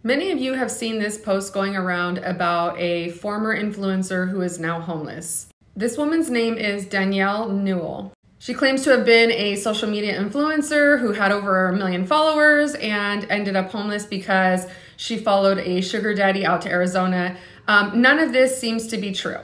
Many of you have seen this post going around about a former influencer who is now homeless. This woman's name is Danielle Newell. She claims to have been a social media influencer who had over 1 million followers and ended up homeless because she followed a sugar daddy out to Arizona. None of this seems to be true.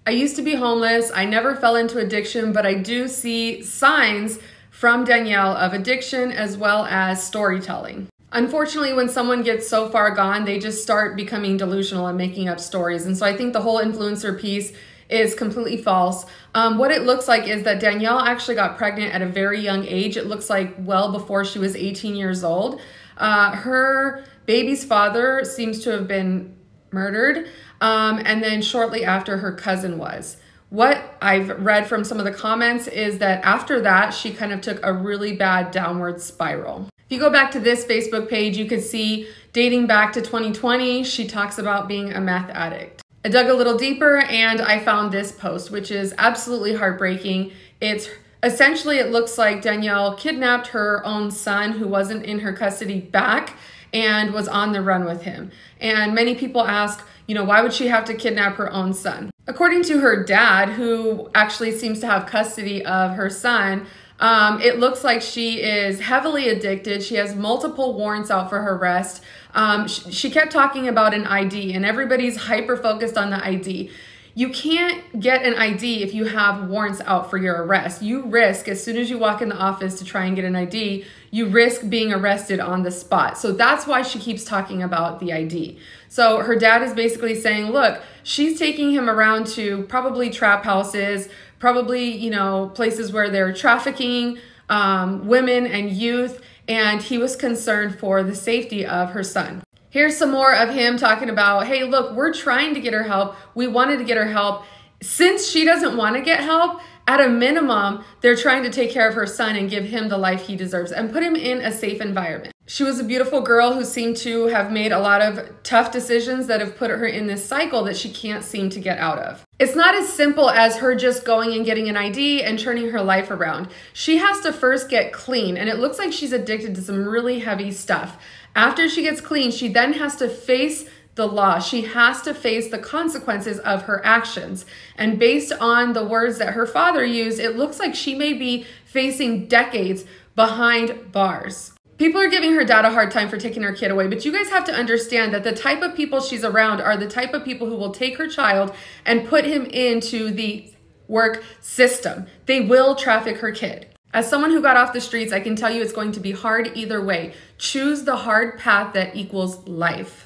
I used to be homeless. I never fell into addiction, but I do see signs from Danielle of addiction as well as storytelling. Unfortunately, when someone gets so far gone, they just start becoming delusional and making up stories. And so I think the whole influencer piece is completely false. What it looks like is that Danielle actually got pregnant at a very young age. It looks like well before she was 18 years old. Her baby's father seems to have been murdered. And then shortly after, her cousin was. What I've read from some of the comments is that after that, she kind of took a really bad downward spiral. If you go back to this Facebook page, you can see dating back to 2020, she talks about being a meth addict. I dug a little deeper and I found this post, which is absolutely heartbreaking. It's essentially, it looks like Danielle kidnapped her own son who wasn't in her custody back and was on the run with him. And many people ask, why would she have to kidnap her own son? According to her dad, who actually seems to have custody of her son, it looks like she is heavily addicted. She has multiple warrants out for her arrest. She kept talking about an ID, and everybody's hyper-focused on the ID. You can't get an ID if you have warrants out for your arrest. You risk, as soon as you walk in the office to try and get an ID, you risk being arrested on the spot. So that's why she keeps talking about the ID. So her dad is basically saying, look, she's taking him around to probably trap houses, probably, places where they're trafficking women and youth, and he was concerned for the safety of her son. Here's some more of him talking about, hey, look, we're trying to get her help. We wanted to get her help. Since she doesn't want to get help, at a minimum, they're trying to take care of her son and give him the life he deserves and put him in a safe environment. She was a beautiful girl who seemed to have made a lot of tough decisions that have put her in this cycle that she can't seem to get out of. It's not as simple as her just going and getting an ID and turning her life around. She has to first get clean, and it looks like she's addicted to some really heavy stuff. After she gets clean, she then has to face the law. She has to face the consequences of her actions. And based on the words that her father used, it looks like she may be facing decades behind bars. People are giving her dad a hard time for taking her kid away, but you guys have to understand that the type of people she's around are the type of people who will take her child and put him into the work system. They will traffic her kid. As someone who got off the streets, I can tell you it's going to be hard either way. Choose the hard path that equals life.